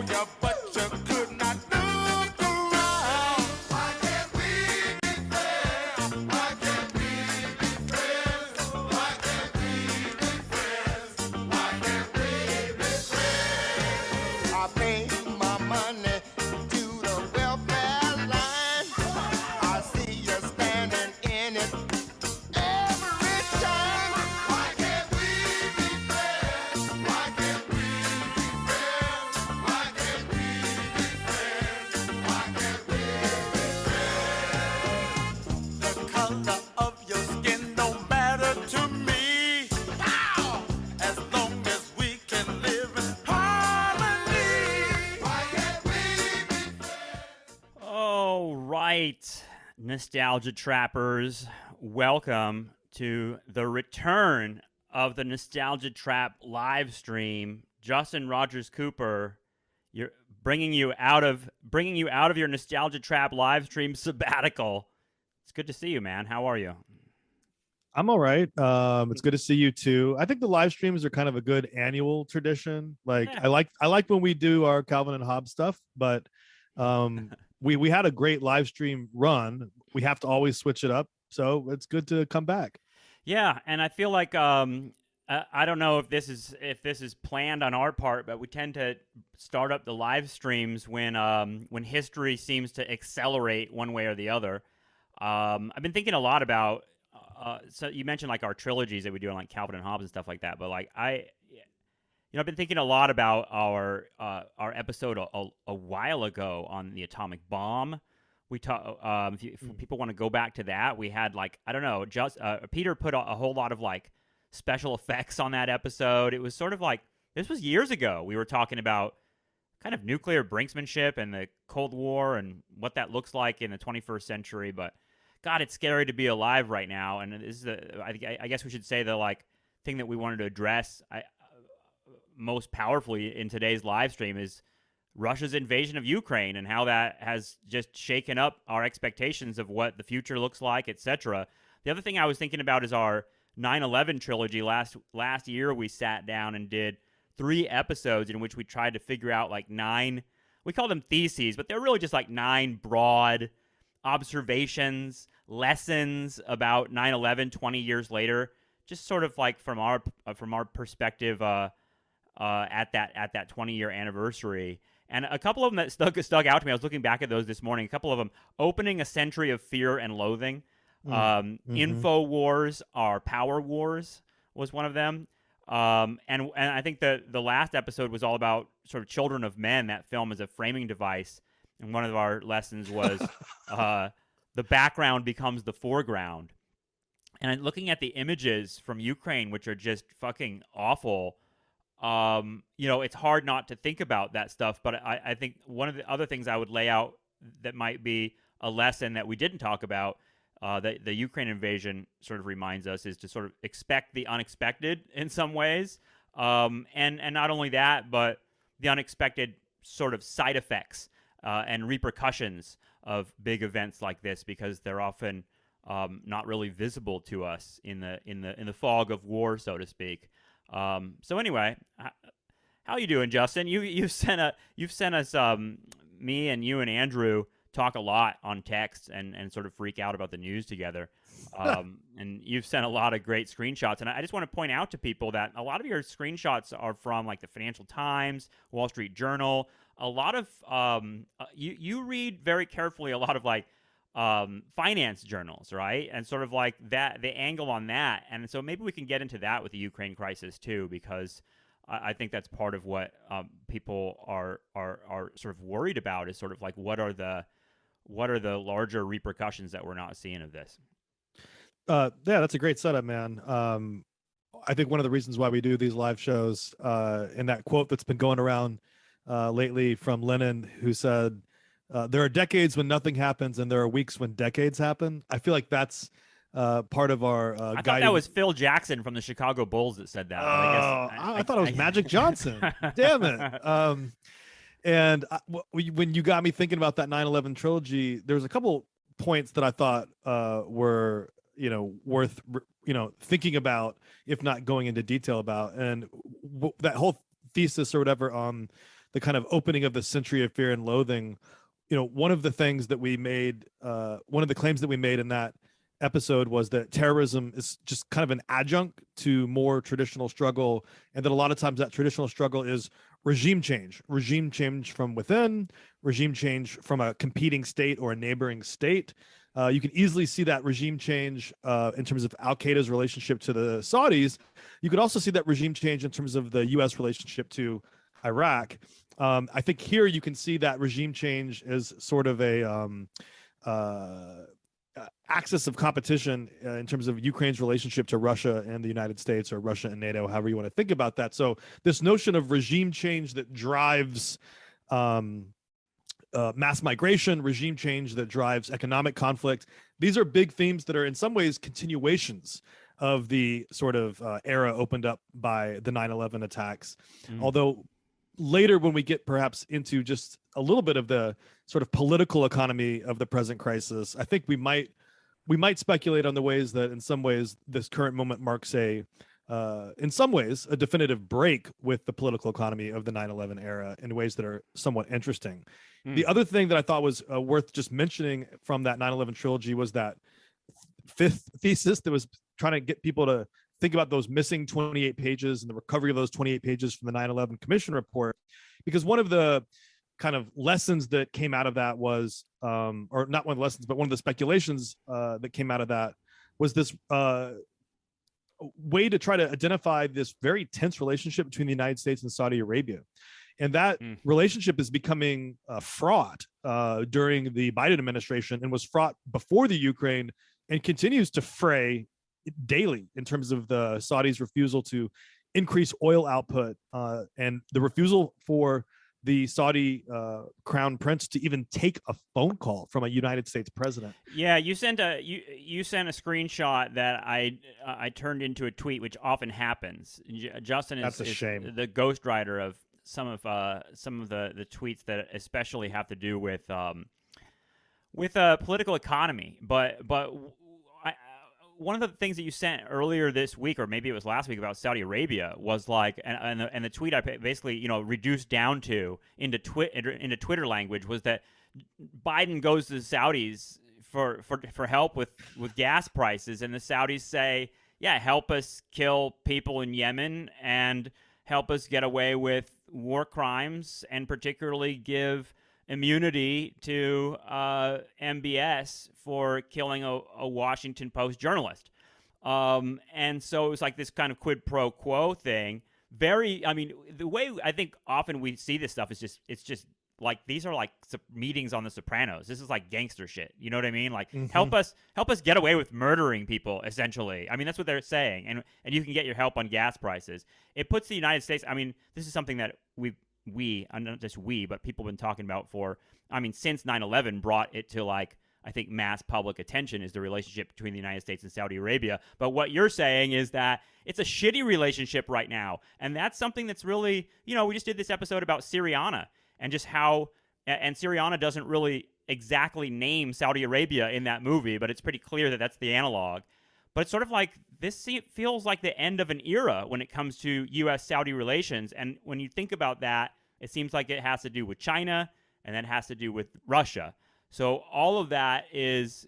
for you, but you could not look around. Why can't we be friends? Why can't we be friends? Why can't we be friends? Why can't we be friends? I pay my money to the welfare line. I see you standing in it every time. Why can't we be friends? Why can't we be friends? Why can't we be friends? Why can't we be friends? The color of your skin don't matter to me. How? As long as we can live in harmony. Why can't we be friends? All right, Nostalgia Trappers, welcome to the return of the Nostalgia Trap live stream. Justin Rogers Cooper, you're bringing you out of your Nostalgia Trap live stream sabbatical. It's good to see you, man. How are you? I'm all right. It's good to see you too. I think the live streams are kind of a good annual tradition. Like Yeah. I like when we do our Calvin and Hobbes stuff, but we had a great live stream run. We have to always switch it up, so it's good to come back. Yeah, and I feel like I don't know if this is planned on our part, but we tend to start up the live streams when history seems to accelerate one way or the other. I've been thinking a lot about so you mentioned like our trilogies that we do on like Calvin and Hobbes and stuff like that, but like I've been thinking a lot about our episode a while ago on the atomic bomb. We talk if people want to go back to that, we had like I don't know, just Peter put a whole lot of like special effects on that episode. It was sort of like this was years ago. We were talking about kind of nuclear brinksmanship and the Cold War and what that looks like in the 21st century. But God, it's scary to be alive right now. And this is I guess we should say the like thing that we wanted to address most powerfully in today's live stream is Russia's invasion of Ukraine and how that has just shaken up our expectations of what the future looks like, etc. The other thing I was thinking about is our 9/11 trilogy. Last year we sat down and did 3 episodes in which we tried to figure out like 9, we call them theses, but they're really just like 9 broad observations, lessons about 9/11 20 years later, just sort of like from our perspective at that 20-year anniversary. And a couple of them that stuck out to me, I was looking back at those this morning, a couple of them, opening a century of fear and loathing. Info wars are power wars was one of them. And I think the last episode was all about sort of Children of Men, that film as a framing device. And one of our lessons was the background becomes the foreground. And looking at the images from Ukraine, which are just fucking awful, it's hard not to think about that stuff. But I think one of the other things I would lay out that might be a lesson that we didn't talk about, that the Ukraine invasion sort of reminds us, is to sort of expect the unexpected in some ways. And not only that, but the unexpected sort of side effects and repercussions of big events like this, because they're often not really visible to us in the fog of war, so to speak. So anyway, how you doing, Justin? You've sent us me and you and Andrew talk a lot on text and sort of freak out about the news together. And you've sent a lot of great screenshots. And I just want to point out to people that a lot of your screenshots are from like the Financial Times, Wall Street Journal. A lot of you read very carefully a lot of like finance journals, right? And sort of like that, the angle on that. And so maybe we can get into that with the Ukraine crisis too, because I think that's part of what people are sort of worried about, is sort of like what are the larger repercussions that we're not seeing of this. Yeah, that's a great setup, man. I think one of the reasons why we do these live shows, and that quote that's been going around lately from Lenin, who said, there are decades when nothing happens and there are weeks when decades happen. I feel like that's part of our I thought that was Phil Jackson from the Chicago Bulls that said that. I thought it was Magic Johnson. Damn it. And when you got me thinking about that 9/11 trilogy, there was a couple points that I thought were worth thinking about, if not going into detail about. And that whole thesis or whatever on the kind of opening of the Century of Fear and Loathing, one of the things that we made, one of the claims that we made in that episode was that terrorism is just kind of an adjunct to more traditional struggle, and that a lot of times that traditional struggle is regime change from within, regime change from a competing state or a neighboring state. You can easily see that regime change in terms of Al-Qaeda's relationship to the Saudis. You could also see that regime change in terms of the U.S. relationship to Iraq. I think here you can see that regime change is sort of a axis of competition in terms of Ukraine's relationship to Russia and the United States, or Russia and NATO, however you want to think about that. So this notion of regime change that drives mass migration, regime change that drives economic conflict, these are big themes that are in some ways continuations of the sort of era opened up by the 9/11 attacks. Although later, when we get perhaps into just a little bit of the sort of political economy of the present crisis, I think we might speculate on the ways that in some ways this current moment marks in some ways a definitive break with the political economy of the 9/11 era in ways that are somewhat interesting. The other thing that I thought was worth just mentioning from that 9/11 trilogy was that fifth thesis that was trying to get people to think about those missing 28 pages and the recovery of those 28 pages from the 9/11 Commission report, because one of the kind of lessons that came out of that was, or not one of the lessons, but one of the speculations that came out of that was this way to try to identify this very tense relationship between the United States and Saudi Arabia. And that relationship is becoming fraught during the Biden administration, and was fraught before the Ukraine, and continues to fray daily in terms of the Saudis' refusal to increase oil output and the refusal for the Saudi crown prince to even take a phone call from a United States president. Yeah, you sent a screenshot that I turned into a tweet, which often happens. Justin is the ghostwriter of some of the tweets that especially have to do with political economy. But one of the things that you sent earlier this week, or maybe it was last week, about Saudi Arabia was like, and the tweet I basically reduced down to into Twitter language was that Biden goes to the Saudis for help with gas prices, and the Saudis say, yeah, help us kill people in Yemen and help us get away with war crimes, and particularly give immunity to MBS for killing a Washington Post journalist. And so it was like this kind of quid pro quo thing. The way I think often we see this stuff is it's just like, these are like meetings on The Sopranos. This is like gangster shit. You know what I mean? Like, help us get away with murdering people, essentially. I mean, that's what they're saying. And you can get your help on gas prices. It puts the United States, this is something that not just we, but people have been talking about since 9/11 brought it to, like, I think, mass public attention, is the relationship between the United States and Saudi Arabia. But what you're saying is that it's a shitty relationship right now. And that's something that's really, we just did this episode about Syriana, and just how, and Syriana doesn't really exactly name Saudi Arabia in that movie, but it's pretty clear that that's the analog. But it's sort of like, this feels like the end of an era when it comes to U.S.-Saudi relations. And when you think about that, it seems like it has to do with China, and then has to do with Russia. So all of that is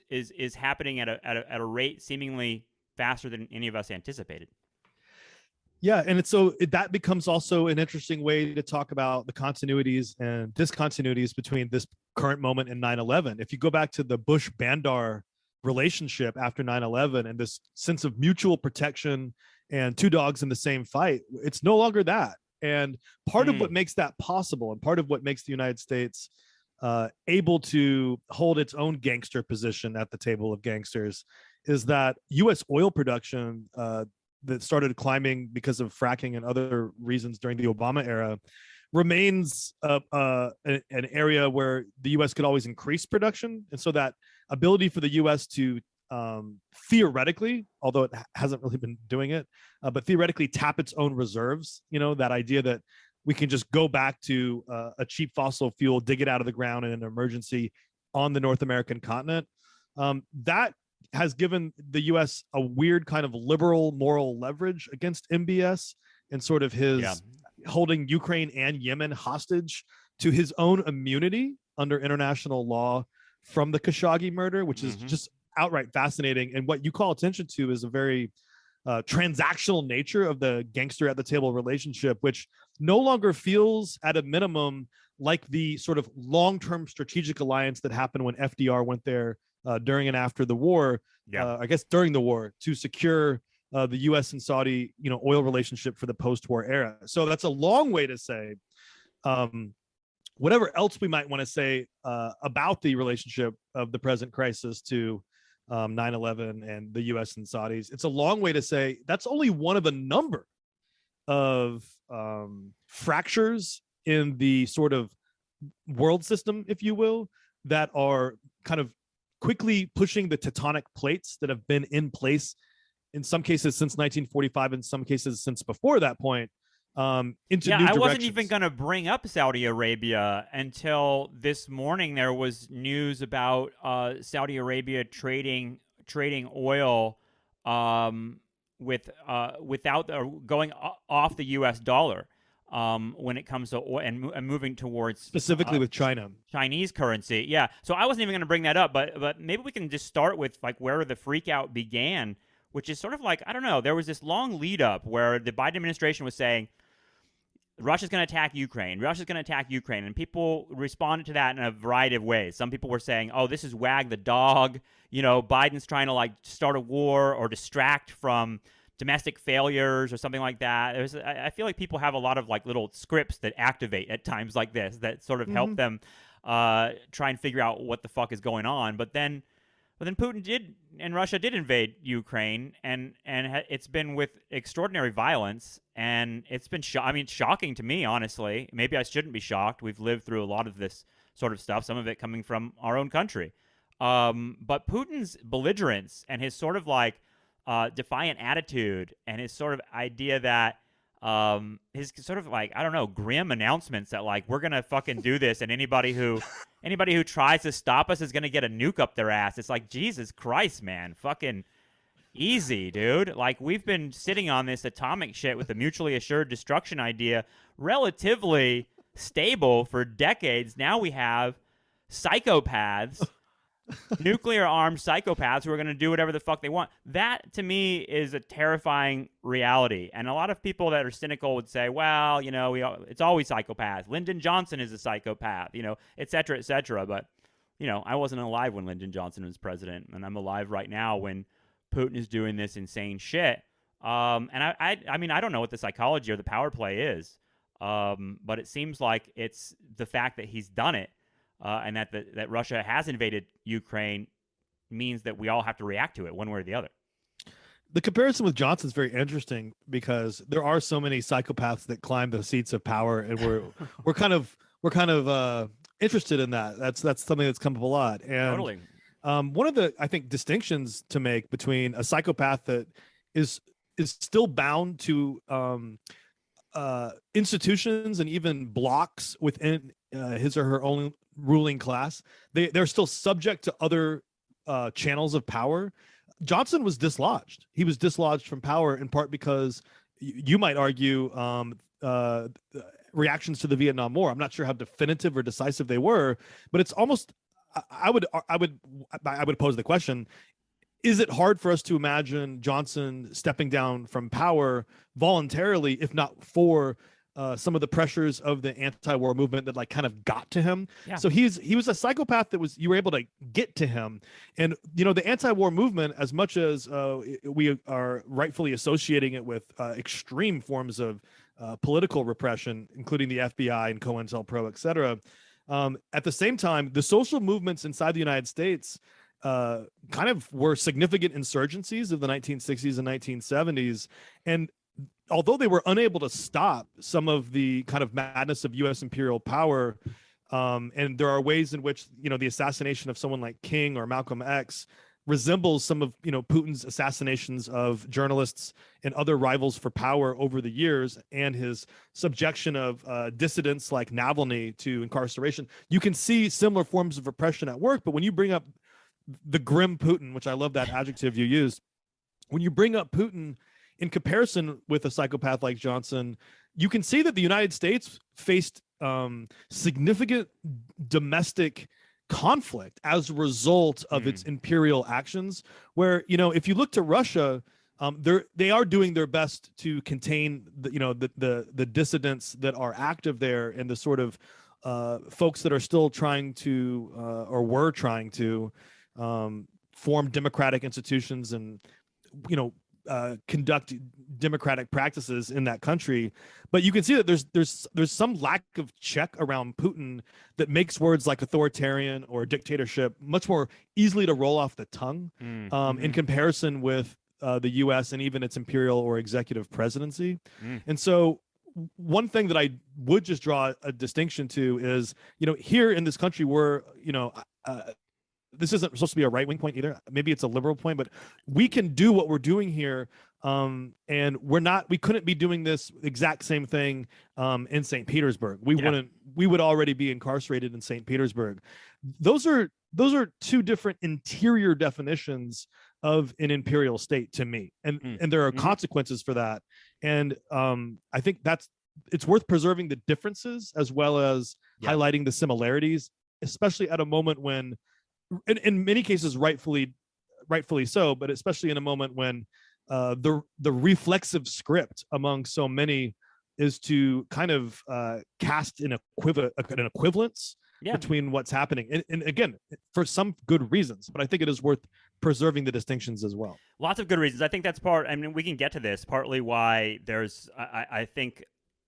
happening at a rate seemingly faster than any of us anticipated. Yeah, and that becomes also an interesting way to talk about the continuities and discontinuities between this current moment and 9/11. If you go back to the Bush-Bandar relationship after 9/11 and this sense of mutual protection and two dogs in the same fight, it's no longer that. And part of what makes that possible, and part of what makes the United States able to hold its own gangster position at the table of gangsters, is that U.S. oil production that started climbing because of fracking and other reasons during the Obama era remains an area where the U.S. could always increase production. And so that ability for the U.S. to theoretically, although it hasn't really been doing it, but theoretically tap its own reserves, that idea that we can just go back to a cheap fossil fuel, dig it out of the ground in an emergency on the North American continent, that has given the U.S. a weird kind of liberal moral leverage against MBS and sort of his holding Ukraine and Yemen hostage to his own immunity under international law from the Khashoggi murder, which is just outright fascinating. And what you call attention to is a very transactional nature of the gangster at the table relationship, which no longer feels at a minimum like the sort of long-term strategic alliance that happened when FDR went there during and after the war. I guess during the war, to secure the U.S. and Saudi, oil relationship for the post-war era. So that's a long way to say whatever else we might want to say about the relationship of the present crisis to 9/11 and the U.S. and Saudis. It's a long way to say that's only one of a number of fractures in the sort of world system, if you will, that are kind of quickly pushing the tectonic plates that have been in place in some cases since 1945, in some cases since before that point, into new directions. I wasn't even going to bring up Saudi Arabia until this morning. There was news about Saudi Arabia trading oil without going off the U.S. dollar when it comes to oil and moving towards specifically with China, Chinese currency. Yeah, so I wasn't even going to bring that up, but maybe we can just start with like where the freakout began, which is sort of like, I don't know, there was this long lead up where the Biden administration was saying Russia's going to attack Ukraine. Russia's going to attack Ukraine. And people responded to that in a variety of ways. Some people were saying, oh, this is wag the dog. Biden's trying to like start a war or distract from domestic failures or something like that. I feel like people have a lot of like little scripts that activate at times like this that sort of help them try and figure out what the fuck is going on. But then Putin did, and Russia did invade Ukraine, and it's been with extraordinary violence, and it's been shocking to me, honestly. Maybe I shouldn't be shocked. We've lived through a lot of this sort of stuff, some of it coming from our own country. But Putin's belligerence and his sort of like defiant attitude and his sort of idea that his sort of like, I don't know, grim announcements that like we're gonna fucking do this, and anybody who tries to stop us is gonna get a nuke up their ass. It's like, Jesus Christ, man, fucking easy, dude. Like, we've been sitting on this atomic shit with the mutually assured destruction idea relatively stable for decades. Now we have psychopaths, nuclear-armed psychopaths who are going to do whatever the fuck they want. That, to me, is a terrifying reality. And a lot of people that are cynical would say, well, it's always psychopaths. Lyndon Johnson is a psychopath, et cetera, et cetera. But, I wasn't alive when Lyndon Johnson was president, and I'm alive right now when Putin is doing this insane shit. And I mean, I don't know what the psychology or the power play is, but it seems like it's the fact that he's done it. And that Russia has invaded Ukraine means that we all have to react to it one way or the other. The comparison with Johnson is very interesting because there are so many psychopaths that climb the seats of power, and we're kind of interested in that. That's something that's come up a lot. And totally. One of the, I think, distinctions to make between a psychopath that is still bound to institutions and even blocks within his or her own ruling class, they're still subject to other channels of power. Johnson was dislodged. He was dislodged from power in part because you might argue reactions to the Vietnam War. I'm not sure how definitive or decisive they were, but it's almost, I would pose the question, is it hard for us to imagine Johnson stepping down from power voluntarily, if not for some of the pressures of the anti-war movement that like kind of got to him? Yeah. So he was a psychopath that you were able to get to him. And the anti-war movement, as much as we are rightfully associating it with extreme forms of political repression, including the FBI and COINTELPRO, et cetera, at the same time, the social movements inside the United States kind of were significant insurgencies of the 1960s and 1970s. And although they were unable to stop some of the kind of madness of U.S. imperial power, and there are ways in which, the assassination of someone like King or Malcolm X resembles some of, Putin's assassinations of journalists and other rivals for power over the years, and his subjection of dissidents like Navalny to incarceration. You can see similar forms of repression at work, but when you bring up the grim Putin, which I love that adjective you used, when you bring up Putin in comparison with a psychopath like Johnson, you can see that the United States faced significant domestic conflict as a result of its imperial actions, where, you know, if you look to Russia, they are doing their best to contain the dissidents that are active there, and the sort of folks that are still trying to or were trying to form democratic institutions and, you know, conduct democratic practices in that country. But you can see that there's some lack of check around Putin that makes words like authoritarian or dictatorship much more easily to roll off the tongue in comparison with the U.S. and even its imperial or executive presidency. And so one thing that I would just draw a distinction to is, you know, here in this country, we're, you know, this isn't supposed to be a right-wing point either. Maybe it's a liberal point, but we can do what we're doing here. And we couldn't be doing this exact same thing in St. Petersburg. We would already be incarcerated in St. Petersburg. Those are two different interior definitions of an imperial state to me. And there are consequences for that. And I think it's worth preserving the differences as well as highlighting the similarities, especially at a moment when, in many cases, rightfully so, but especially in a moment when the reflexive script among so many is to kind of cast an equivalence between what's happening, and again, for some good reasons, but I think it is worth preserving the distinctions as well. Lots of good reasons. I think that's part. I mean, we can get to this partly why there's. I think,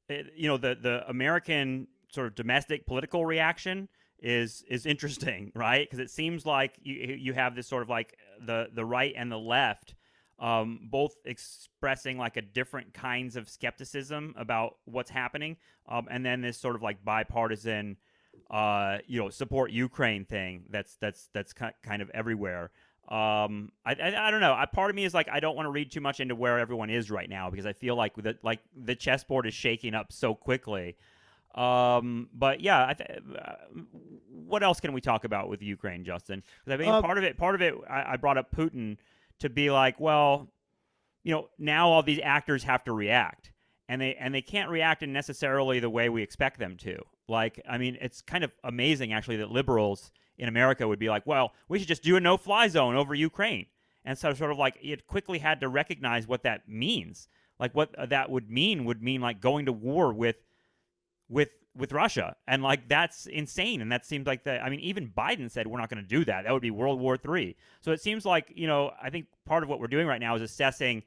you know, the American sort of domestic political reaction is interesting, right? Because it seems like you have this sort of like the right and the left both expressing like a different kinds of skepticism about what's happening, and then this sort of like bipartisan you know, support Ukraine thing that's kind of everywhere. I don't know. Part of me is like, I don't want to read too much into where everyone is right now, because I feel like the chessboard is shaking up so quickly. But yeah, what else can we talk about with Ukraine, Justin? Because I mean, part of it, I brought up Putin to be like, well, you know, now all these actors have to react, and they can't react in necessarily the way we expect them to. Like, I mean, it's kind of amazing actually that liberals in America would be like, well, we should just do a no-fly zone over Ukraine, and so sort of like it quickly had to recognize what that means. Like what that would mean like going to war with Russia, and like that's insane. And that seems like I mean, even Biden said we're not going to do that. That would be World War III. So it seems like, you know, I think part of what we're doing right now is assessing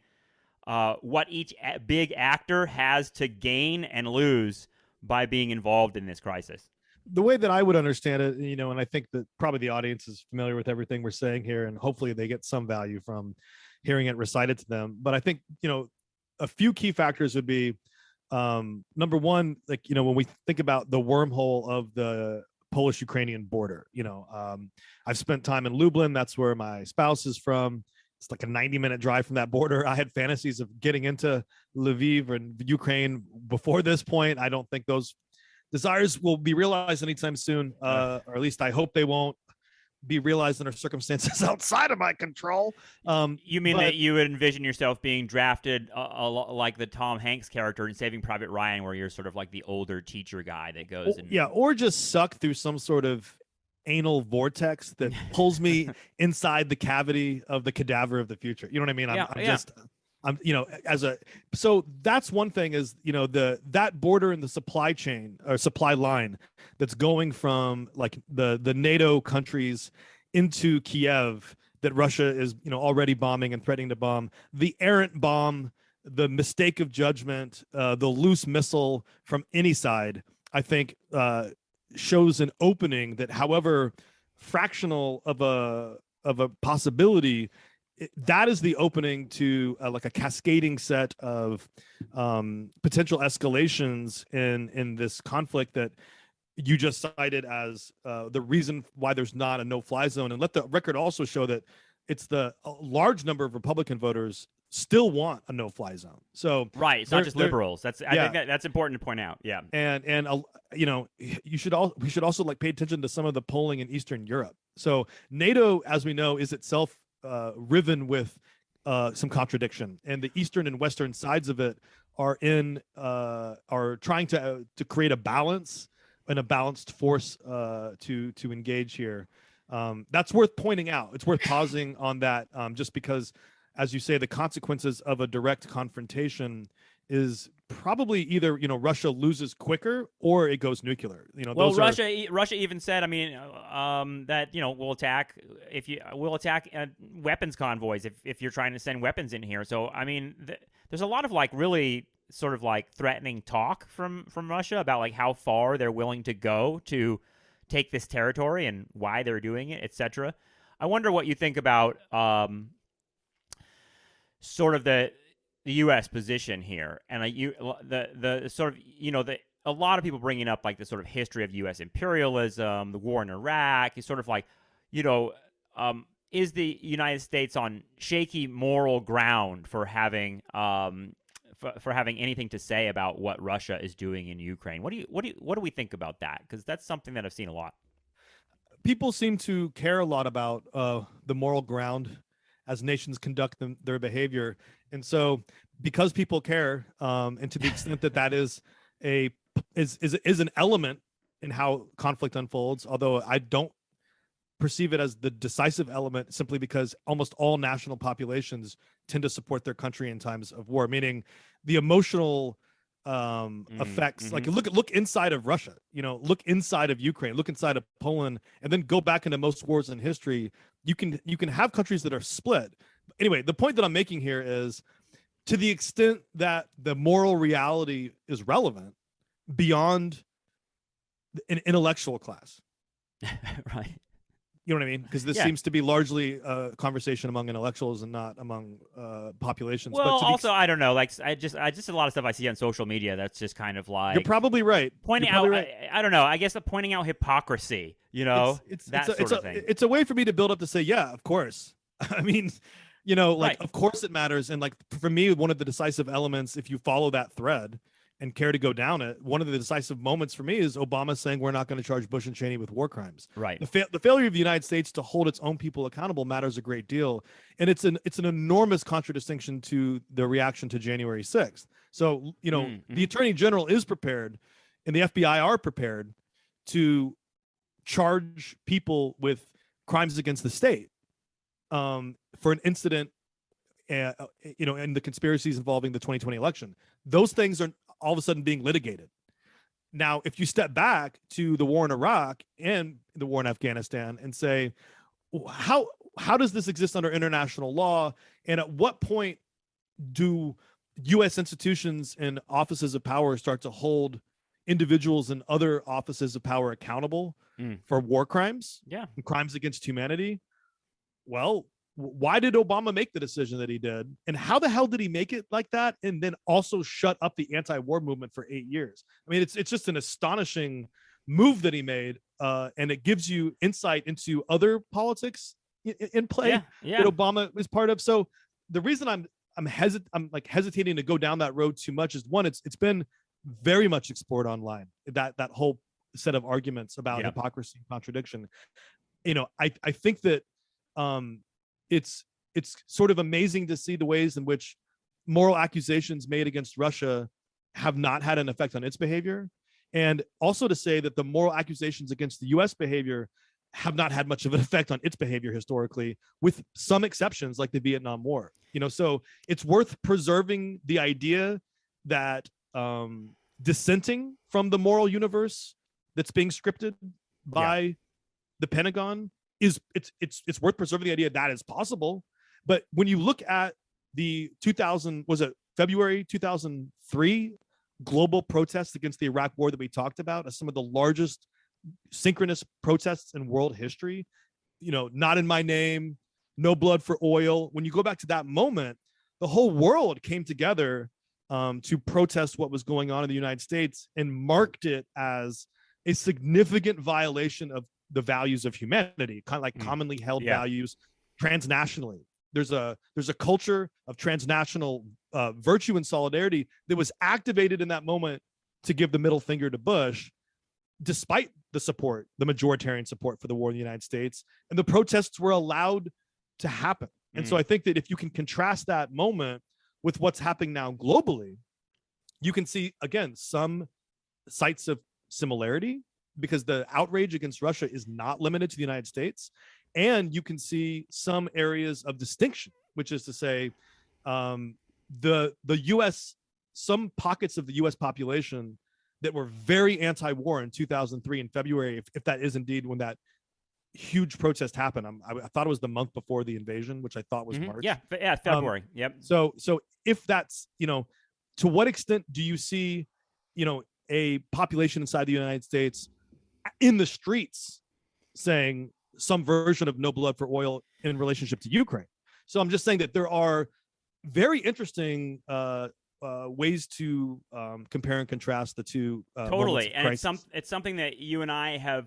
what each big actor has to gain and lose by being involved in this crisis. The way that I would understand it, you know, and I think that probably the audience is familiar with everything we're saying here, and hopefully they get some value from hearing it recited to them. But I think, you know, a few key factors would be, number one, like, you know, when we think about the wormhole of the Polish-Ukrainian border, you know, I've spent time in Lublin. That's where my spouse is from. It's like a 90-minute drive from that border. I had fantasies of getting into Lviv and Ukraine before this point. I don't think those desires will be realized anytime soon, or at least I hope they won't be realized under circumstances outside of my control. You mean that you would envision yourself being drafted like the Tom Hanks character in Saving Private Ryan, where you're sort of like the older teacher guy that goes and... Yeah, or just suck through some sort of anal vortex that pulls me inside the cavity of the cadaver of the future. You know what I mean? I'm you know, so that's one thing is, you know, that border in the supply chain or supply line that's going from like the NATO countries into Kiev that Russia is, you know, already bombing and threatening to bomb, the errant bomb, the mistake of judgment, the loose missile from any side, I think shows an opening that, however fractional of a possibility, that is the opening to like a cascading set of potential escalations in this conflict that you just cited as the reason why there's not a no-fly zone. And let the record also show that it's a large number of Republican voters still want a no-fly zone. So right, it's not just liberals. I think that's important to point out. Yeah, and you know, we should also like pay attention to some of the polling in Eastern Europe. So NATO, as we know, is itself riven with some contradiction, and the eastern and western sides of it are trying to create a balance and a balanced force to engage here. That's worth pointing out. It's worth pausing on that, just because, as you say, the consequences of a direct confrontation is probably either Russia loses quicker or it goes nuclear. Well, Russia even said, I mean, that we'll attack weapons convoys if you're trying to send weapons in here. So I mean, there's a lot of like really sort of like threatening talk from Russia about like how far they're willing to go to take this territory and why they're doing it, etc. I wonder what you think about sort of the U.S. position here, and the sort of a lot of people bringing up like the sort of history of U.S. imperialism, the war in Iraq. Is sort of like, is the United States on shaky moral ground for having for having anything to say about what Russia is doing in Ukraine? What do we think about that? Because that's something that I've seen a lot. People seem to care a lot about the moral ground as nations conduct their behavior. And so because people care, and to the extent that that is an element in how conflict unfolds, although I don't perceive it as the decisive element, simply because almost all national populations tend to support their country in times of war, meaning the emotional effects. Like look inside of Russia, look inside of Ukraine, look inside of Poland, and then go back into most wars in history. You can have countries that are split. Anyway, the point that I'm making here is, to the extent that the moral reality is relevant beyond an intellectual class, right? You know what I mean? Because this seems to be largely a conversation among intellectuals and not among populations. Well, but also, I don't know. Like, I just a lot of stuff I see on social media that's just kind of like, you're probably right. Pointing out, right. I don't know. I guess pointing out hypocrisy. It's a thing. It's a way for me to build up to say, yeah, of course. I mean, right. Of course it matters. And like for me, one of the decisive elements, if you follow that thread and care to go down it, one of the decisive moments for me is Obama saying we're not going to charge Bush and Cheney with war crimes. Right. The failure of the United States to hold its own people accountable matters a great deal, and it's an enormous contradistinction to the reaction to January 6th. So the Attorney General is prepared, and the FBI are prepared to charge people with crimes against the state for an incident, and the conspiracies involving the 2020 election. Those things are all of a sudden being litigated. Now, if you step back to the war in Iraq and the war in Afghanistan and say, how does this exist under international law? And at what point do U.S. institutions and offices of power start to hold individuals and other offices of power accountable for war crimes and crimes against humanity? Well, why did Obama make the decision that he did? And how the hell did he make it like that? And then also shut up the anti-war movement for 8 years. I mean, it's just an astonishing move that he made. And it gives you insight into other politics in play that Obama was part of. So the reason I'm hesitating to go down that road too much is, one, it's been very much explored online, that whole set of arguments about hypocrisy and contradiction. I think that it's sort of amazing to see the ways in which moral accusations made against Russia have not had an effect on its behavior, and also to say that the moral accusations against the U.S. behavior have not had much of an effect on its behavior historically, with some exceptions like the Vietnam War. So it's worth preserving the idea that dissenting from the moral universe that's being scripted by the Pentagon it's worth preserving the idea that is possible. But when you look at the February 2003 global protests against the Iraq war that we talked about as some of the largest synchronous protests in world history, not in my name, no blood for oil. When you go back to that moment, the whole world came together to protest what was going on in the United States and marked it as a significant violation of the values of humanity, kind of like commonly held values transnationally. There's a culture of transnational virtue and solidarity that was activated in that moment to give the middle finger to Bush, despite the majoritarian support for the war in the United States, and the protests were allowed to happen. And so I think that if you can contrast that moment with what's happening now globally, you can see, again, some sites of similarity because the outrage against Russia is not limited to the United States. And you can see some areas of distinction, which is to say, the U.S., some pockets of the U.S. population that were very anti-war in 2003 in February, if that is indeed when that huge protest happened. I thought it was the month before the invasion, which I thought was March. Yeah, February. Yep. So if that's, to what extent do you see, a population inside the United States in the streets saying some version of no blood for oil in relationship to Ukraine? So I'm just saying that there are very interesting ways to compare and contrast the two. Totally, and it's something that you and I have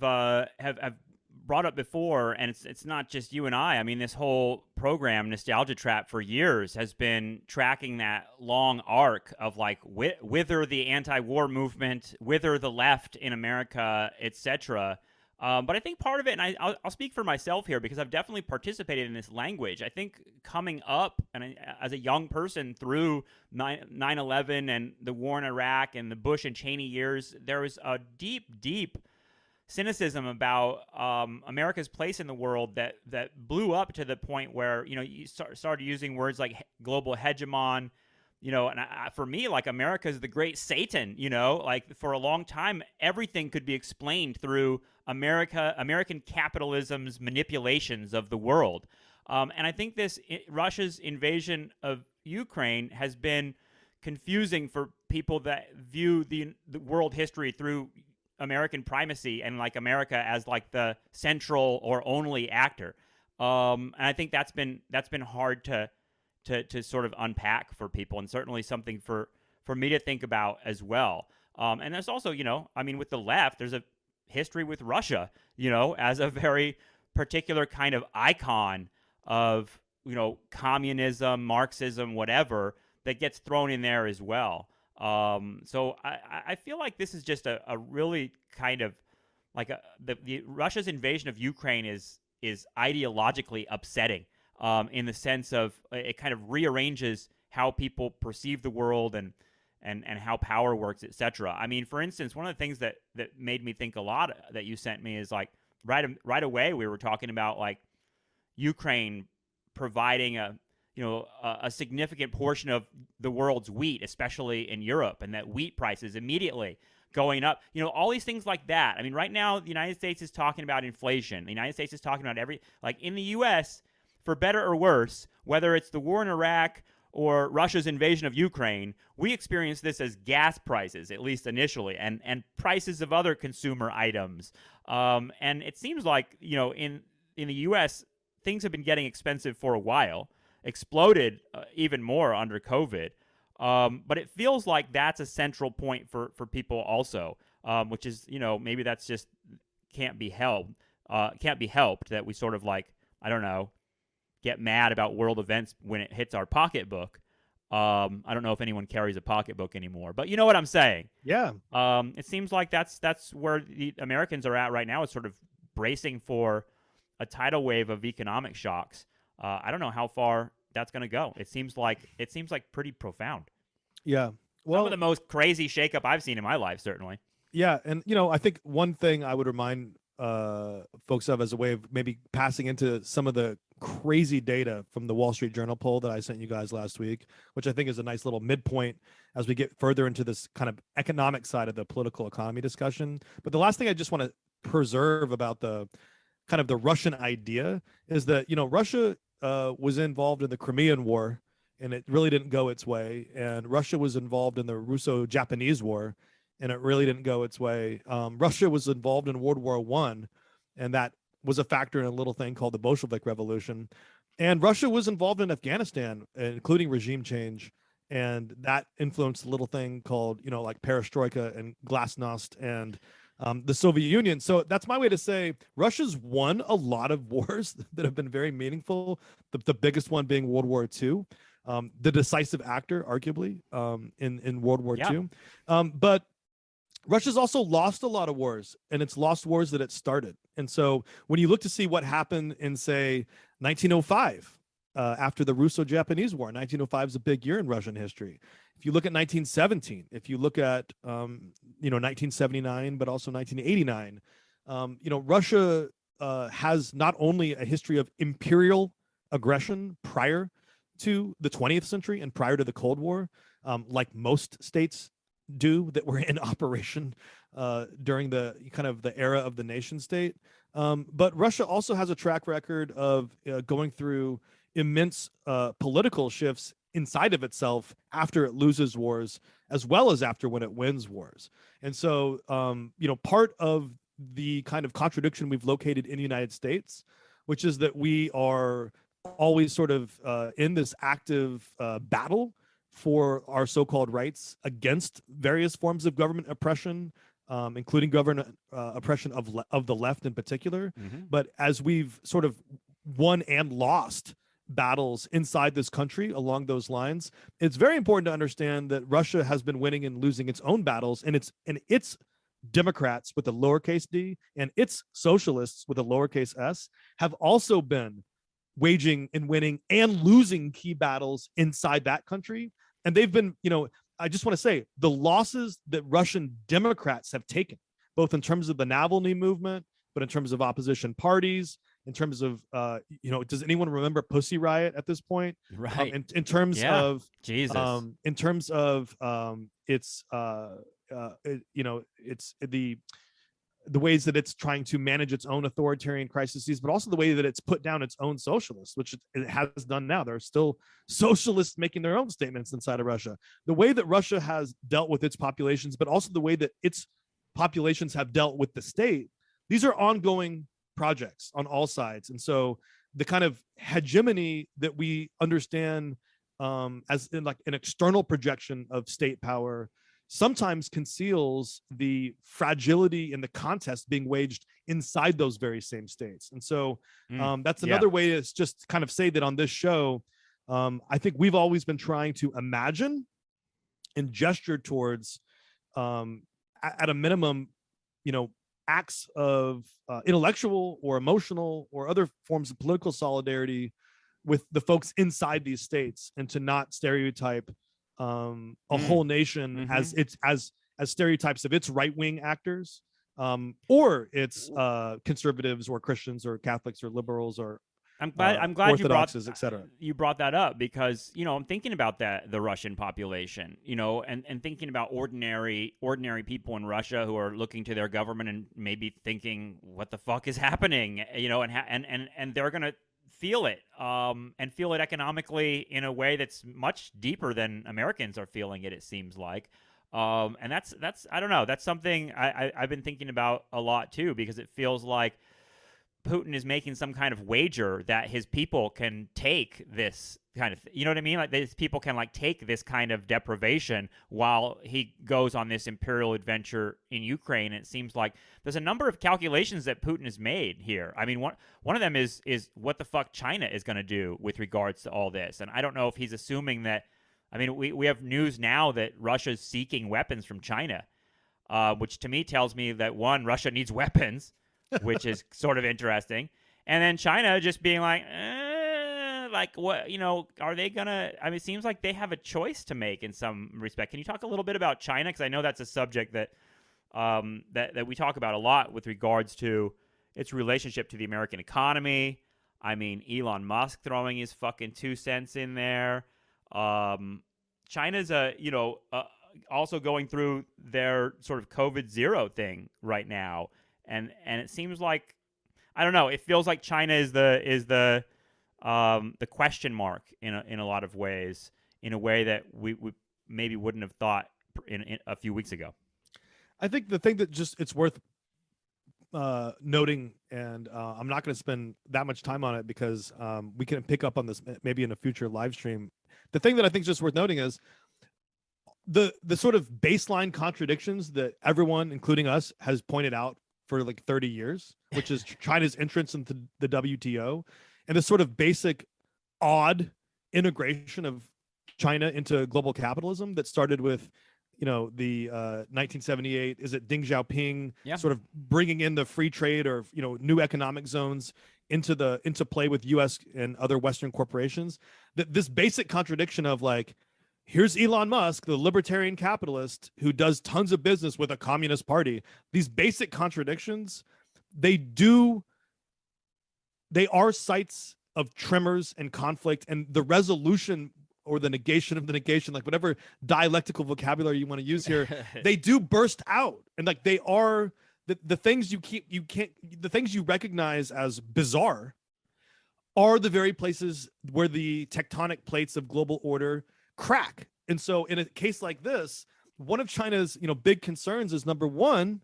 brought up before, and it's not just you and I. I mean, this whole program, Nostalgia Trap, for years has been tracking that long arc of like wither the anti-war movement, wither the left in America, etc. But I think part of it, and I'll speak for myself here because I've definitely participated in this language. I think coming up and as a young person through 9/11 and the war in Iraq and the Bush and Cheney years, there was a deep cynicism about America's place in the world that blew up to the point where you started using words like global hegemon. And for me, like, America is the great Satan. Like, for a long time, everything could be explained through American capitalism's manipulations of the world. And I think Russia's invasion of Ukraine has been confusing for people that view the world history through American primacy and like America as like the central or only actor. And I think that's been hard to sort of unpack for people, and certainly something for me to think about as well. And there's also, with the left, there's a history with Russia, as a very particular kind of icon of, communism, Marxism, whatever, that gets thrown in there as well. So I feel like this is just a really kind of like the Russia's invasion of Ukraine is ideologically upsetting. In the sense of it kind of rearranges how people perceive the world and how power works, etc. I mean, for instance, one of the things that made me think a lot that you sent me is like right away we were talking about like Ukraine providing a significant portion of the world's wheat, especially in Europe, and that wheat prices immediately going up. All these things like that. I mean, right now the United States is talking about inflation. The United States is talking about in the U.S., for better or worse, whether it's the war in Iraq or Russia's invasion of Ukraine, we experience this as gas prices, at least initially, and prices of other consumer items. And it seems like, in the U.S., things have been getting expensive for a while, exploded even more under COVID. But it feels like that's a central point for people also, which is, maybe that's just can't be helped that we sort of like, I don't know, get mad about world events when it hits our pocketbook. I don't know if anyone carries a pocketbook anymore, but you know what I'm saying. Yeah. It seems like that's where the Americans are at right now, is sort of bracing for a tidal wave of economic shocks. I don't know how far that's going to go. It seems like pretty profound. Yeah. Well, some of the most crazy shakeup I've seen in my life, certainly. Yeah, and I think one thing I would remind folks of as a way of maybe passing into some of the crazy data from the Wall Street Journal poll that I sent you guys last week, which I think is a nice little midpoint as we get further into this kind of economic side of the political economy discussion. But the last thing I just want to preserve about the kind of the Russian idea is that, Russia was involved in the Crimean War, and it really didn't go its way. And Russia was involved in the Russo-Japanese War, and it really didn't go its way. Russia was involved in World War I, and that was a factor in a little thing called the Bolshevik Revolution. And Russia was involved in Afghanistan, including regime change, and that influenced a little thing called, like perestroika and glasnost and the Soviet Union. So that's my way to say Russia's won a lot of wars that have been very meaningful, the biggest one being World War II. The decisive actor, arguably, in World War II. But Russia's also lost a lot of wars, and it's lost wars that it started. And so when you look to see what happened in, say, 1905, after the Russo-Japanese War. 1905 is a big year in Russian history. If you look at 1917, if you look at 1979, but also 1989, Russia has not only a history of imperial aggression prior to the 20th century and prior to the Cold War, like most states do that were in operation during the kind of the era of the nation state. But Russia also has a track record of going through immense political shifts inside of itself after it loses wars, as well as after when it wins wars. And so, part of the kind of contradiction we've located in the United States, which is that we are always sort of in this active battle for our so-called rights against various forms of government oppression, including government oppression of the left in particular. Mm-hmm. But as we've sort of won and lost battles inside this country along those lines, it's very important to understand that Russia has been winning and losing its own battles, and its Democrats with a lowercase d and its socialists with a lowercase s have also been waging and winning and losing key battles inside that country. And they've been, I just want to say the losses that Russian Democrats have taken, both in terms of the Navalny movement, but in terms of opposition parties, in terms of, does anyone remember Pussy Riot at this point? Right. In terms of Jesus. in terms of it's the ways that it's trying to manage its own authoritarian crises, but also the way that it's put down its own socialists, which it has done now. There are still socialists making their own statements inside of Russia. The way that Russia has dealt with its populations, but also the way that its populations have dealt with the state, these are ongoing projects on all sides. And so the kind of hegemony that we understand as in like an external projection of state power sometimes conceals the fragility in the contest being waged inside those very same states. And so that's another way to just kind of say that on this show, I think we've always been trying to imagine and gesture towards, at a minimum, acts of intellectual or emotional or other forms of political solidarity with the folks inside these states, and to not stereotype a whole nation as stereotypes of its right-wing actors, or its conservatives or Christians or Catholics or liberals or I'm glad Orthodoxes, etc. You brought that up because I'm thinking about the Russian population, and thinking about ordinary people in Russia who are looking to their government and maybe thinking, what the fuck is happening, and they're gonna feel it, and feel it economically in a way that's much deeper than Americans are feeling it. It seems like, and that's I don't know. That's something I've been thinking about a lot too, because it feels like Putin is making some kind of wager that his people can take this kind of, you know what I mean? Like these people can take this kind of deprivation while he goes on this imperial adventure in Ukraine. And it seems like there's a number of calculations that Putin has made here. I mean, one of them is what the fuck China is going to do with regards to all this. And I don't know if he's assuming that. I mean, we have news now that Russia's seeking weapons from China, which to me tells me that one, Russia needs weapons, which is sort of interesting. And then China just being like what, are they gonna, I mean, it seems like they have a choice to make in some respect. Can you talk a little bit about China? Because I know that's a subject that that we talk about a lot with regards to its relationship to the American economy. I mean, Elon Musk throwing his fucking 2 cents in there. China's also going through their sort of COVID-0 thing right now. And it seems like, I don't know, it feels like China is the question mark in a lot of ways, in a way that we maybe wouldn't have thought in a few weeks ago. I think the thing that it's worth noting, and I'm not going to spend that much time on it because we can pick up on this maybe in a future live stream. The thing that I think is just worth noting is the sort of baseline contradictions that everyone, including us, has pointed out for 30 years, which is China's entrance into the WTO and the sort of basic odd integration of China into global capitalism that started with, the 1978, is it Deng Xiaoping sort of bringing in the free trade or, new economic zones into play with U.S. and other Western corporations. That this basic contradiction of like, here's Elon Musk, the libertarian capitalist who does tons of business with a communist party. These basic contradictions, they are sites of tremors and conflict, and the resolution or the negation of the negation, like whatever dialectical vocabulary you want to use here, they do burst out. And like they are the things the things you recognize as bizarre are the very places where the tectonic plates of global order crack. And so in a case like this, one of China's, big concerns is, number one,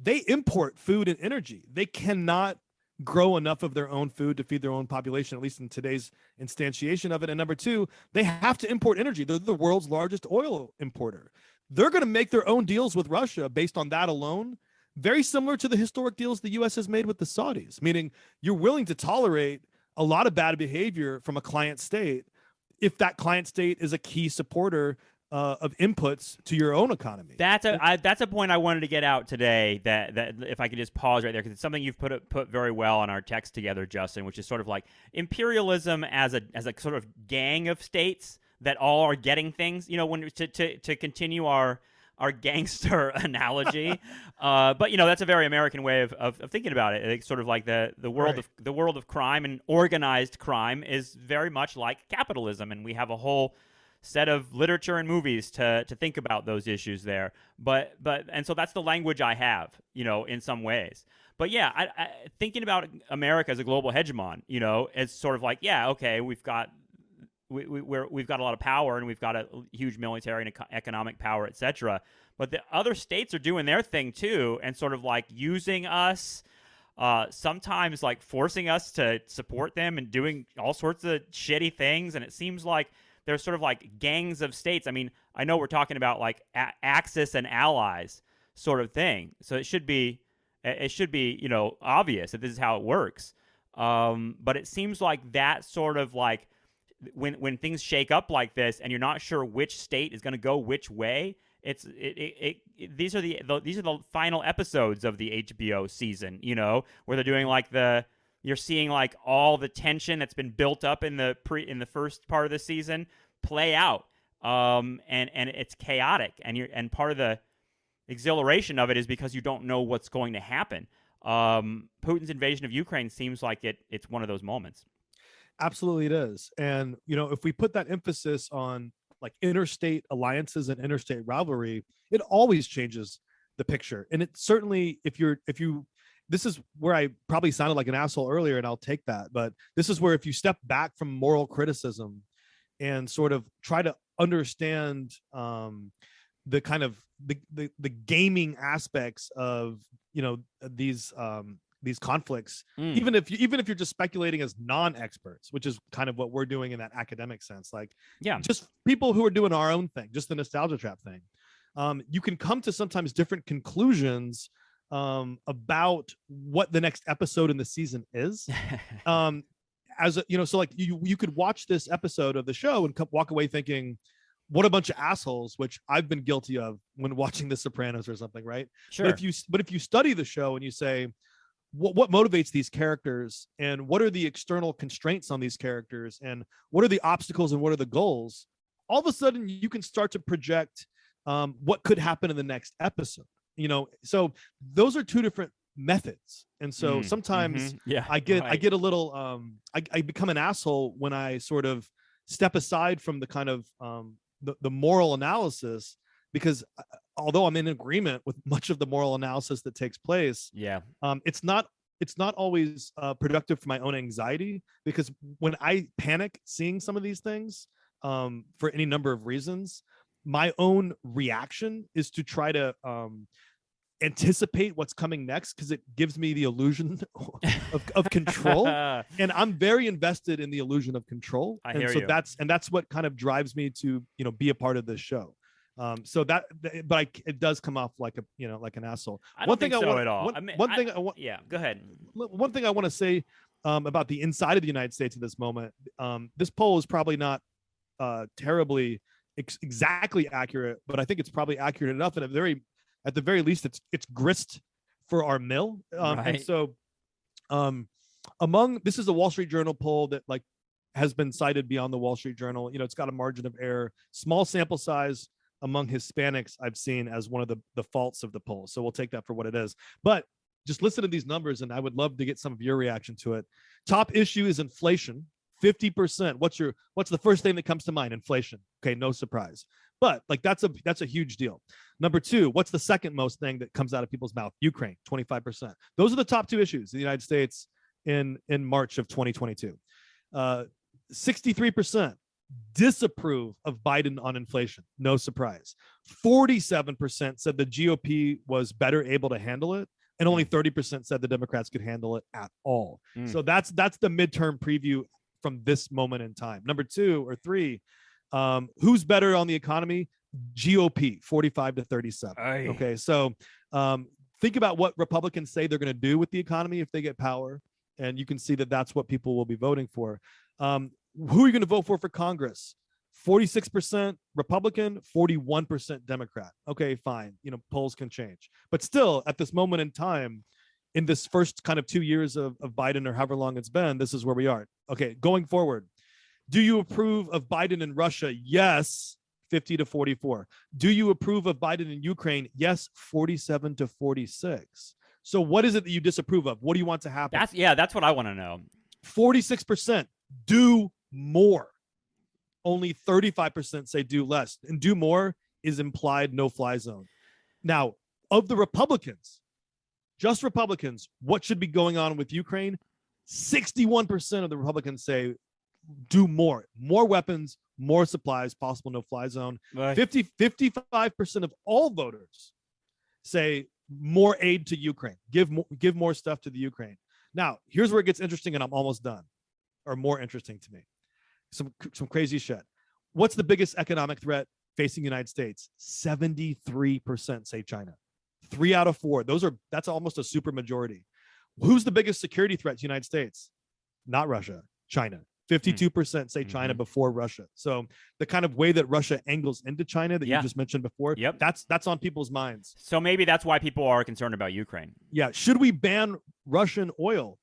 they import food and energy. They cannot grow enough of their own food to feed their own population, at least in today's instantiation of it. And number two, they have to import energy. They're the world's largest oil importer. They're going to make their own deals with Russia based on that alone, very similar to the historic deals the U.S. has made with the Saudis, meaning you're willing to tolerate a lot of bad behavior from a client state if that client state is a key supporter of inputs to your own economy. That's a point I wanted to get out today. That if I could just pause right there, because it's something you've put very well on our text together, Justin, which is sort of like imperialism as a sort of gang of states that all are getting things. When to continue our gangster analogy, but that's a very American way of thinking about it. It's sort of like the world right. the world of crime and organized crime is very much like capitalism, and we have a whole set of literature and movies to think about those issues there. But and so that's the language I have, in some ways. But yeah, I thinking about America as a global hegemon, it's sort of like, yeah, okay, we've got a lot of power and we've got a huge military and economic power, etc. But the other states are doing their thing too, and sort of like using us, sometimes like forcing us to support them and doing all sorts of shitty things. And it seems like there's sort of like gangs of states. I mean, I know we're talking about like Axis and allies sort of thing. So it should be, obvious that this is how it works. But it seems like that sort of like, when things shake up like this and you're not sure which state is going to go which way, these are the final episodes of the HBO season, where they're doing like you're seeing like all the tension that's been built up in the first part of the season play out, and it's chaotic, and part of the exhilaration of it is because you don't know what's going to happen. Putin's invasion of Ukraine seems like it's one of those moments. Absolutely it is. And, if we put that emphasis on like interstate alliances and interstate rivalry, it always changes the picture. And it certainly, this is where I probably sounded like an asshole earlier, and I'll take that. But this is where if you step back from moral criticism and sort of try to understand the kind of the gaming aspects of, these conflicts, even if you're just speculating as non-experts, which is kind of what we're doing in that academic sense, like just people who are doing our own thing, just the nostalgia trap thing, you can come to sometimes different conclusions about what the next episode in the season is. So like you could watch this episode of the show and walk away thinking, what a bunch of assholes, which I've been guilty of when watching The Sopranos or something, right? Sure. But if you study the show and you say, what motivates these characters, and what are the external constraints on these characters, and what are the obstacles and what are the goals, all of a sudden you can start to project what could happen in the next episode. So those are two different methods. And so sometimes I get a little I become an asshole when I sort of step aside from the kind of the moral analysis, because although I'm in agreement with much of the moral analysis that takes place, it's not always productive for my own anxiety, because when I panic seeing some of these things, for any number of reasons, my own reaction is to try to anticipate what's coming next, because it gives me the illusion of control. And I'm very invested in the illusion of control. That's what kind of drives me to, be a part of this show. It does come off like like an asshole. I don't think so at all. Go ahead. One thing I want to say about the inside of the United States at this moment. This poll is probably not terribly exactly accurate, but I think it's probably accurate enough. And at the very least, it's grist for our mill. Right. And so This is a Wall Street Journal poll that like has been cited beyond the Wall Street Journal. It's got a margin of error, small sample size among Hispanics I've seen as one of the faults of the poll. So we'll take that for what it is. But just listen to these numbers, and I would love to get some of your reaction to it. Top issue is inflation, 50%. What's the first thing that comes to mind? Inflation. Okay, no surprise. But like that's a huge deal. Number two, what's the second most thing that comes out of people's mouth? Ukraine, 25%. Those are the top two issues in the United States in March of 2022. 63% disapprove of Biden on inflation. No surprise. 47% said the GOP was better able to handle it, and only 30% said the Democrats could handle it at all. So that's the midterm preview from this moment in time. Number two or three, who's better on the economy? GOP, 45 to 37. Aye. Okay, so think about what Republicans say they're going to do with the economy if they get power, and you can see that that's what people will be voting for. Who are you going to vote for Congress? 46% Republican, 41% Democrat. Okay, fine. Polls can change. But still, at this moment in time, in this first kind of 2 years of Biden or however long it's been, this is where we are. Okay, going forward. Do you approve of Biden in Russia? Yes, 50 to 44. Do you approve of Biden in Ukraine? Yes, 47 to 46. So what is it that you disapprove of? What do you want to happen? That's what I want to know. 46% do more. Only 35% say do less. And do more is implied no-fly zone. Now, of the Republicans, just Republicans, what should be going on with Ukraine? 61% of the Republicans say do more weapons, more supplies, possible no-fly zone. 55% of all voters say more aid to Ukraine, give more stuff to the Ukraine. Now, here's where it gets interesting, and I'm almost done, or more interesting to me. Some crazy shit. What's the biggest economic threat facing the United States? 73% say China. 3 out of 4. That's almost a super majority. Who's the biggest security threat to the United States? Not Russia, China. 52% say China before Russia. So the kind of way that Russia angles into China that you just mentioned before, that's on people's minds. So maybe that's why people are concerned about Ukraine. Yeah. Should we ban Russian oil?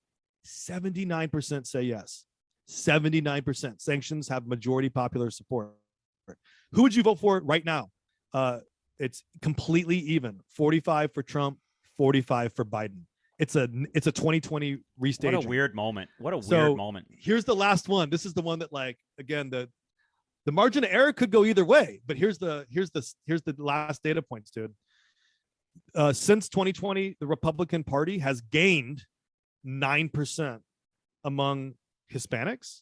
79% say yes. 79%. Sanctions have majority popular support. Who would you vote for right now? It's completely even. 45 for Trump, 45 for Biden. It's a 2020 restaging. What a weird moment. Weird moment. Here's the last one. This is the one that, like, again, the margin of error could go either way, but here's the last data points, dude. Since 2020, the Republican Party has gained 9% among Hispanics.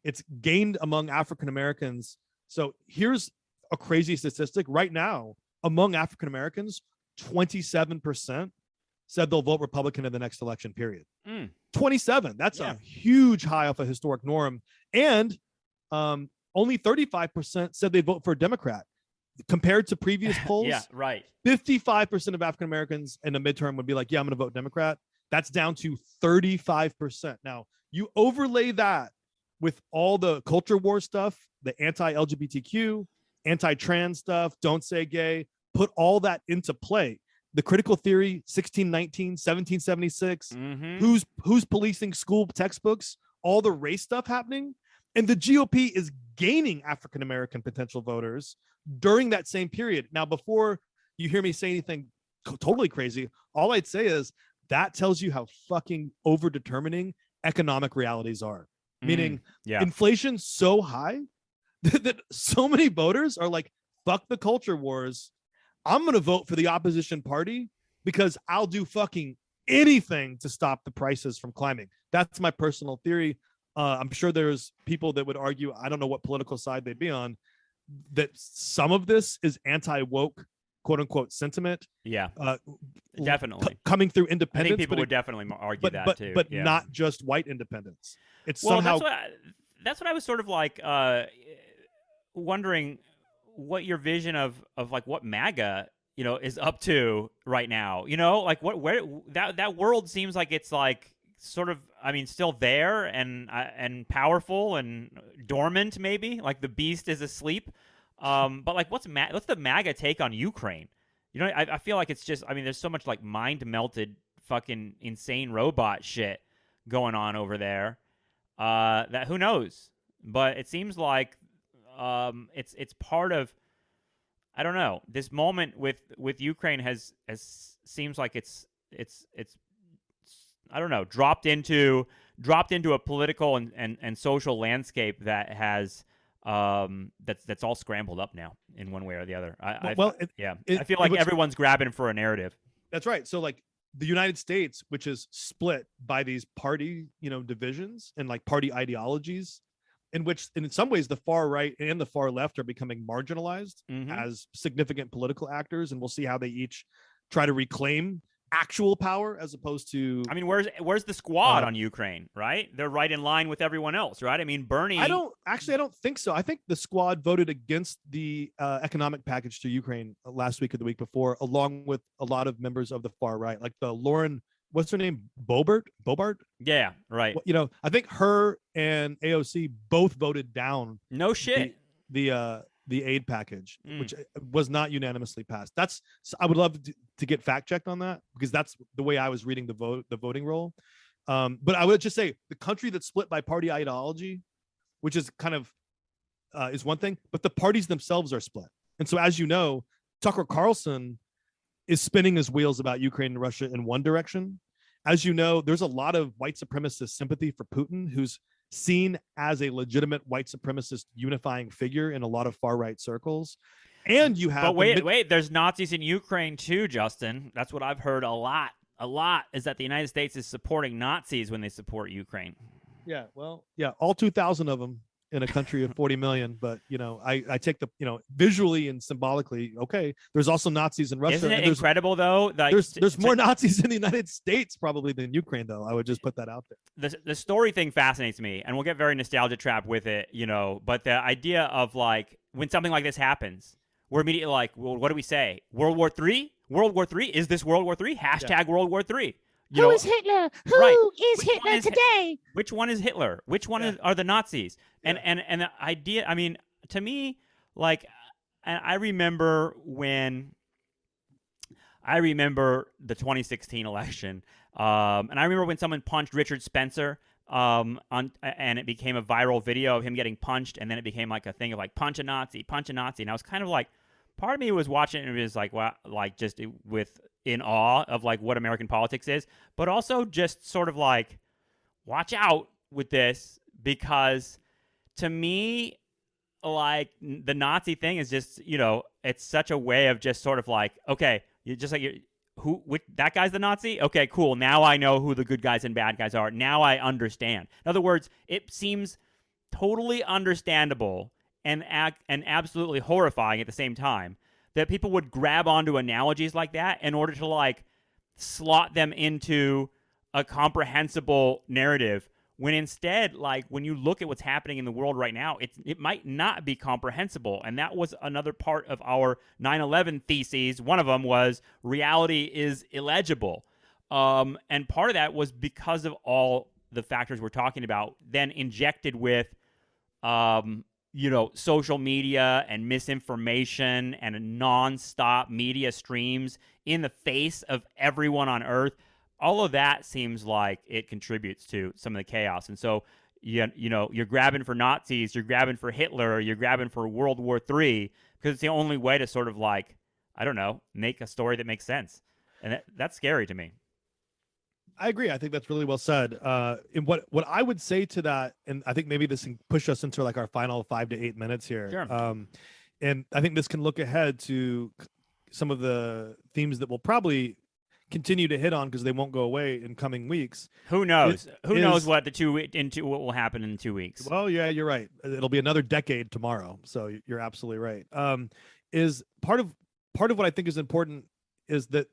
It's gained among African Americans. So here's a crazy statistic. Right now, among African Americans, 27% said they'll vote Republican in the next election period. 27. That's a huge high off a historic norm. And only 35% said they'd vote for a Democrat. Compared to previous polls, 55% of African Americans in the midterm would be like, yeah, I'm going to vote Democrat. That's down to 35%. Now, you overlay that with all the culture war stuff, the anti-LGBTQ, anti-trans stuff, don't say gay, put all that into play. The critical theory, 1619, 1776, who's policing school textbooks, all the race stuff happening. And the GOP is gaining African-American potential voters during that same period. Now, before you hear me say anything totally crazy, all I'd say is that tells you how fucking over-determining economic realities are. Meaning inflation's so high that so many voters are like, fuck the culture wars. I'm going to vote for the opposition party because I'll do fucking anything to stop the prices from climbing. That's my personal theory. I'm sure there's people that would argue, I don't know what political side they'd be on, that some of this is anti-woke, quote unquote, sentiment. Yeah, definitely. Coming through independence. I think people would definitely argue that too. But not just white independence. It's somehow. That's what I was sort of like wondering what your vision of like what MAGA, is up to right now. Like where that world seems like it's like sort of, still there and powerful and dormant, maybe like the beast is asleep. But like what's the MAGA take on Ukraine? I feel like it's just, there's so much like mind melted fucking insane robot shit going on over there. That who knows? But it seems like it's part of, I don't know, this moment with Ukraine has seems like it's I don't know, dropped into a political and social landscape that has that's all scrambled up now in one way or the other. I feel like everyone's grabbing for a narrative. That's right. So like the United States, which is split by these party, divisions and like party ideologies, in which in some ways the far right and the far left are becoming marginalized as significant political actors, and we'll see how they each try to reclaim actual power as opposed to. I mean, where's the squad on Ukraine? Right, they're right in line with everyone else, right? I mean, Bernie. I don't think so. I think the squad voted against the economic package to Ukraine last week or the week before, along with a lot of members of the far right, like the Lauren. What's her name? Bobart? Yeah, right. Well, I think her and AOC both voted down. No shit. The aid package, which was not unanimously passed. I would love to get fact checked on that, because that's the way I was reading the voting roll. But I would just say the country that's split by party ideology, which is kind of is one thing, but the parties themselves are split. And so, as you know, Tucker Carlson is spinning his wheels about Ukraine and Russia in one direction. As you know, there's a lot of white supremacist sympathy for Putin, who's seen as a legitimate white supremacist unifying figure in a lot of far right circles. And you have, but wait, there's Nazis in Ukraine too, Justin. That's what I've heard a lot. Is that the United States is supporting Nazis when they support Ukraine. Yeah, well, yeah, all 2,000 of them in a country of 40 million. But I take the visually and symbolically. Okay, there's also Nazis in Russia. Isn't it incredible though? Like, there's more Nazis in the United States probably than Ukraine, though. I would just put that out there. The story thing fascinates me, and we'll get very nostalgia trap with it, But the idea of like when something like this happens, we're immediately like, well, what do we say? World War III? World War III? Is this World War III? Hashtag World War III. Who is Hitler? Who is Hitler today? Which one is Hitler? Which one are the Nazis? And the idea, I mean, to me, like, I remember the 2016 election, and I remember when someone punched Richard Spencer, and it became a viral video of him getting punched, and then it became like a thing of like punch a Nazi, and I was kind of like, part of me was watching it and it was like, wow, like just in awe of like what American politics is, but also just sort of like, watch out with this, because to me, like the Nazi thing is just, it's such a way of just sort of like, okay, you just like, that guy's the Nazi? Okay, cool. Now I know who the good guys and bad guys are. Now I understand. In other words, it seems totally understandable and absolutely horrifying at the same time that people would grab onto analogies like that in order to like slot them into a comprehensible narrative, when instead, like, when you look at what's happening in the world right now, it might not be comprehensible. And that was another part of our 9/11 theses. One of them was reality is illegible. And part of that was because of all the factors we're talking about, then injected with social media and misinformation and nonstop media streams in the face of everyone on Earth. All of that seems like it contributes to some of the chaos. And so, you're grabbing for Nazis, you're grabbing for Hitler, you're grabbing for World War III, because it's the only way to sort of like, I don't know, make a story that makes sense. And that's scary to me. I agree. I think that's really well said. And what I would say to that, and I think maybe this can push us into like our final 5 to 8 minutes here. Sure. And I think this can look ahead to some of the themes that we'll probably continue to hit on, because they won't go away in coming weeks. Who knows? Who knows what what will happen in 2 weeks? Well, yeah, you're right. It'll be another decade tomorrow. So you're absolutely right. Is part of what I think is important is that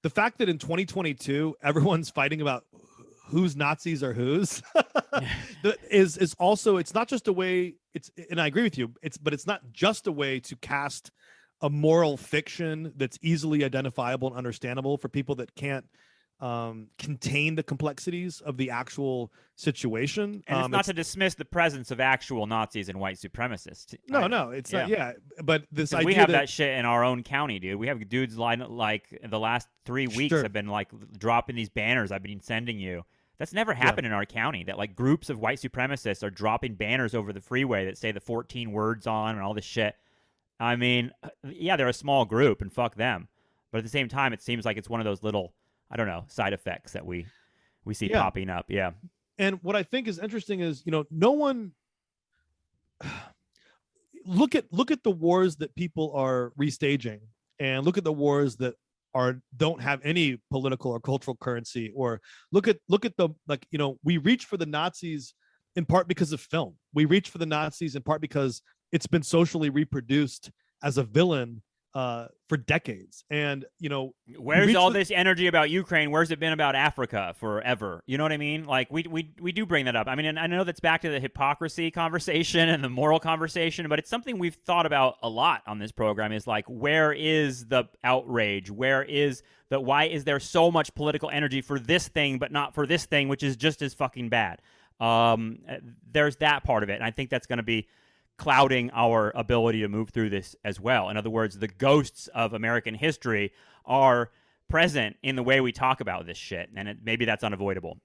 the fact that in 2022 everyone's fighting about whose Nazis are whose is also, it's not just a way, and I agree with you, but it's not just a way to cast a moral fiction that's easily identifiable and understandable for people that can't contain the complexities of the actual situation. And it's not to dismiss the presence of actual Nazis and white supremacists. No, it's not. Yeah, but this idea we have that shit in our own county, dude. We have dudes like the last 3 weeks have been like dropping these banners I've been sending you That's never happened in our county, that like groups of white supremacists are dropping banners over the freeway that say the 14 words on and all this shit. I mean, yeah, they're a small group and fuck them. But at the same time, it seems like it's one of those little, I don't know, side effects that we see popping up. Yeah. And what I think is interesting is, no one look at the wars that people are restaging, and look at the wars that don't have any political or cultural currency, or look at the, like, we reach for the Nazis in part because of film. We reach for the Nazis in part because it's been socially reproduced as a villain for decades. And where's all this energy about Ukraine? Where's it been about Africa forever? You know what I mean? Like we do bring that up. I mean, and I know that's back to the hypocrisy conversation and the moral conversation, but it's something we've thought about a lot on this program, is like, where is the outrage? Why is there so much political energy for this thing but not for this thing, which is just as fucking bad? There's that part of it, and I think that's going to be clouding our ability to move through this as well. In other words, the ghosts of American history are present in the way we talk about this shit, and maybe that's unavoidable.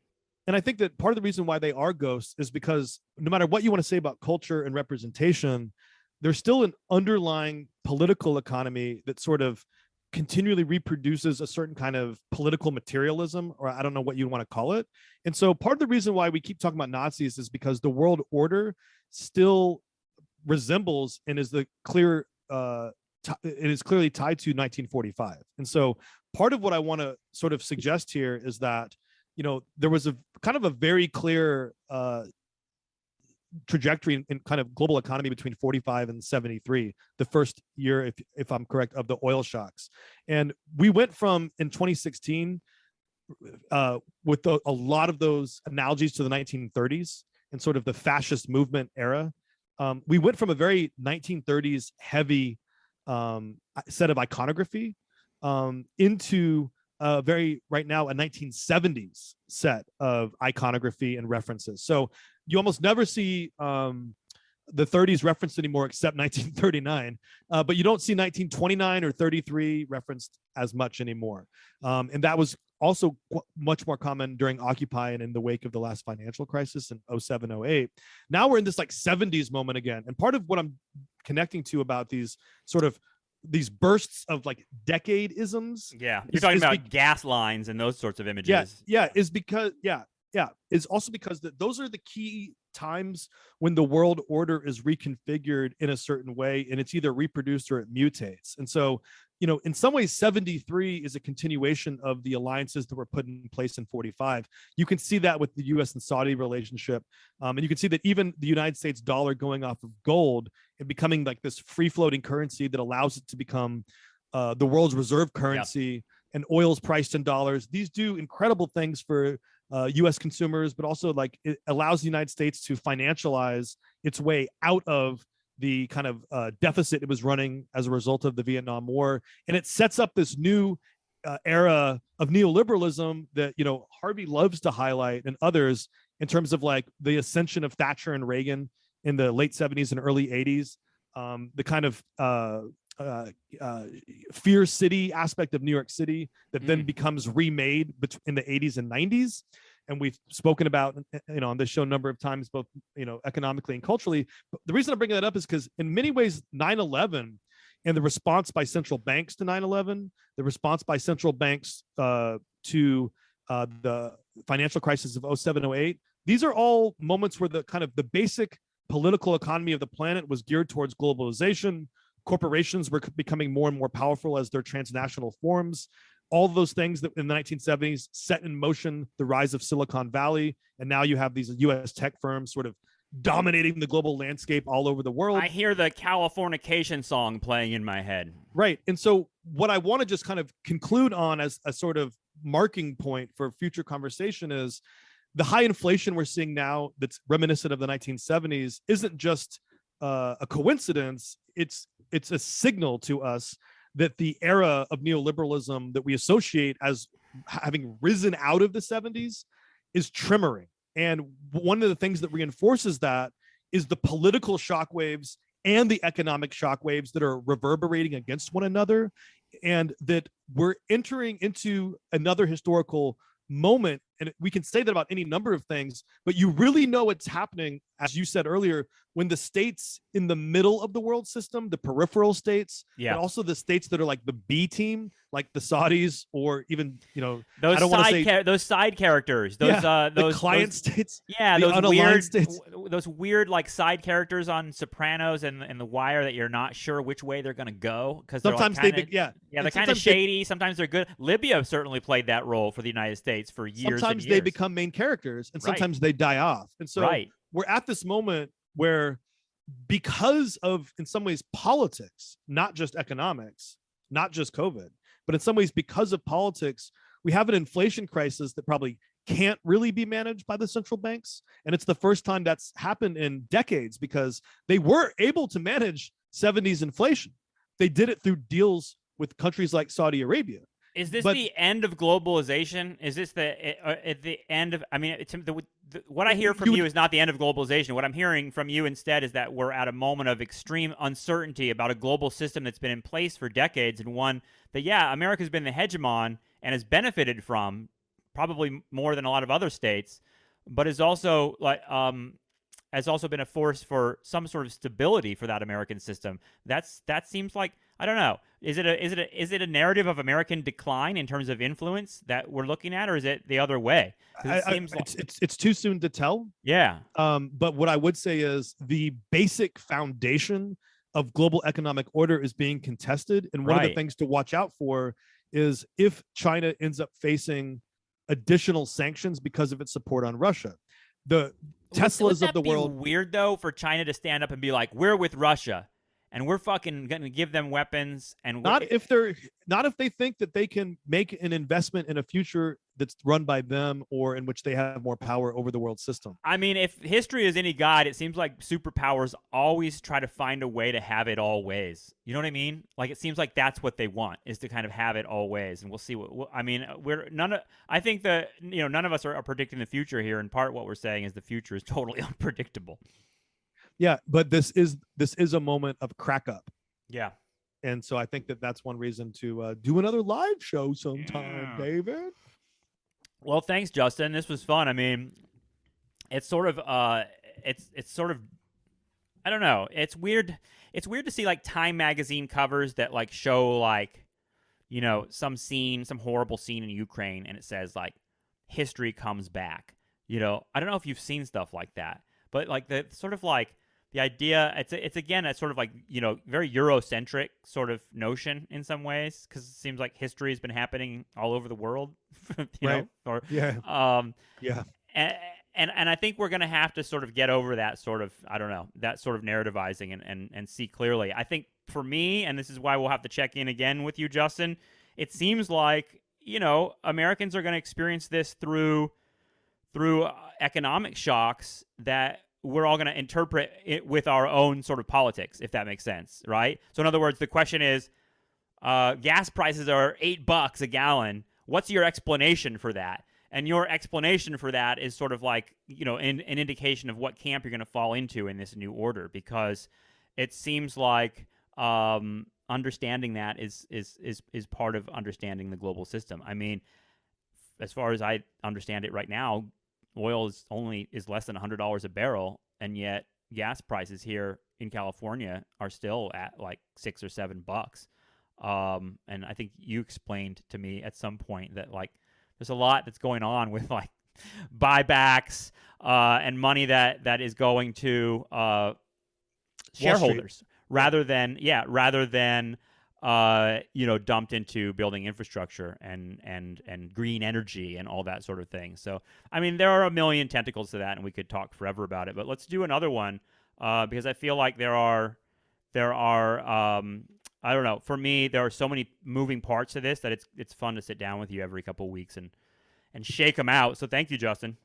And I think that part of the reason why they are ghosts is because no matter what you want to say about culture and representation, there's still an underlying political economy that sort of continually reproduces a certain kind of political materialism, or I don't know what you want to call it. And so part of the reason why we keep talking about Nazis is because the world order still resembles and is the clear it is clearly tied to 1945. And so part of what I want to sort of suggest here is that there was a kind of a very clear trajectory in kind of global economy between 45 and 73, the first year, if I'm correct, of the oil shocks. And we went from, in 2016, with a lot of those analogies to the 1930s and sort of the fascist movement era. We went from a very 1930s heavy set of iconography into right now a 1970s set of iconography and references. So you almost never see the 30s referenced anymore except 1939, but you don't see 1929 or 33 referenced as much anymore. And that was also much more common during Occupy and in the wake of the last financial crisis in 07, 08. Now we're in this like 70s moment again. And part of what I'm connecting to about these bursts of like decade-isms. Yeah, you're talking about gas lines and those sorts of images. Is because is also because those are the key times when the world order is reconfigured in a certain way, and it's either reproduced or it mutates. And so, in some ways, 73 is a continuation of the alliances that were put in place in 45. You can see that with the U.S. and Saudi relationship. And you can see that even the United States dollar going off of gold and becoming like this free-floating currency that allows it to become the world's reserve currency, and oil's priced in dollars. These do incredible things for U.S. consumers, but also like it allows the United States to financialize its way out of the kind of deficit it was running as a result of the Vietnam War. And it sets up this new era of neoliberalism that, Harvey loves to highlight, and others, in terms of like the ascension of Thatcher and Reagan in the late 70s and early 80s, the kind of fear city aspect of New York City that then becomes remade in the 80s and 90s. And we've spoken about, on this show a number of times, both, economically and culturally. But the reason I'm bringing that up is because in many ways, 9/11 and the response by central banks to 9/11, the response by central banks to the financial crisis of 07, 08, these are all moments where the kind of the basic political economy of the planet was geared towards globalization. Corporations were becoming more and more powerful as their transnational forms. All of those things that in the 1970s set in motion the rise of Silicon Valley. And now you have these US tech firms sort of dominating the global landscape all over the world. I hear the Californication song playing in my head. Right. And so what I want to just kind of conclude on as a sort of marking point for future conversation is the high inflation we're seeing now that's reminiscent of the 1970s isn't just a coincidence. It's a signal to us that the era of neoliberalism that we associate as having risen out of the 70s is trimmering. And one of the things that reinforces that is the political shockwaves and the economic shockwaves that are reverberating against one another, and that we're entering into another historical moment and we can say that about any number of things, but you really know it's happening, as you said earlier, when the states in the middle of the world system, the peripheral states, Yeah. but also the states that are like the B team, like the Saudis, or even, those I don't want to say those side characters, those the client states, yeah, the those unaligned weird states. those weird like side characters on Sopranos and The Wire that you're not sure which way they're gonna go because Sometimes they're they're kind of shady. Sometimes they're good. Libya certainly played that role for the United States for years. Sometimes and years. they become main characters, and sometimes they die off. And so we're at this moment where, because of, in some ways, politics, not just economics, not just COVID, but in some ways, because of politics, we have an inflation crisis that probably can't really be managed by the central banks. And it's the first time that's happened in decades, because they were able to manage 70s inflation. They did it through deals with countries like Saudi Arabia. Is this the end of globalization? Is this the end of? I mean, what I hear from you is not the end of globalization. What I'm hearing from you instead is that we're at a moment of extreme uncertainty about a global system that's been in place for decades, and one that, America's been the hegemon and has benefited from, probably more than a lot of other states, but is also has also been a force for some sort of stability for that American system. That seems like, I don't know. Is it a narrative of American decline in terms of influence that we're looking at, or is it the other way? It's too soon to tell. Yeah. But what I would say is the basic foundation of global economic order is being contested, and one of the things to watch out for is if China ends up facing additional sanctions because of its support on Russia. The Teslas of the world. Weird though for China to stand up and be like, "We're with Russia, and we're fucking gonna give them weapons." And not if they think that they can make an investment in a future that's run by them, or in which they have more power over the world system. I mean, if history is any guide, it seems like superpowers always try to find a way to have it all ways. You know what I mean? Like, it seems like that's what they want, is to kind of have it all ways. And we'll see I mean, I think that, none of us are predicting the future here. In part, what we're saying is the future is totally unpredictable. Yeah, but this is a moment of crack up. Yeah. And so I think that's one reason to do another live show sometime, David. Well, thanks, Justin. This was fun. I mean, it's sort of it's sort of, I don't know. It's weird. It's weird to see like Time magazine covers that like show like, some horrible scene in Ukraine, and it says like history comes back. I don't know if you've seen stuff like that, but like the sort of like the idea, it's again a sort of like, very Eurocentric sort of notion in some ways, because it seems like history has been happening all over the world, right. And I think we're going to have to sort of get over that sort of, I don't know, that sort of narrativizing and see clearly. I think for me, and this is why we'll have to check in again with you, Justin, it seems like, Americans are going to experience this through economic shocks that we're all going to interpret it with our own sort of politics, if that makes sense, right? So in other words, the question is, gas prices are $8 a gallon. What's your explanation for that? And your explanation for that is sort of like, an indication of what camp you're going to fall into in this new order, because it seems like understanding that is part of understanding the global system. I mean, as far as I understand it right now, oil is less than $100 a barrel, and yet gas prices here in California are still at like $6 or $7. And I think you explained to me at some point that like there's a lot that's going on with like buybacks and money that is going to shareholders rather than dumped into building infrastructure and green energy and all that sort of thing. So, I mean, there are a million tentacles to that, and we could talk forever about it. But let's do another one because I feel like there are I don't know. For me, there are so many moving parts to this that it's fun to sit down with you every couple of weeks and shake them out. So thank you, Justin.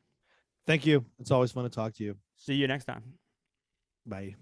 Thank you. It's always fun to talk to you. See you next time. Bye.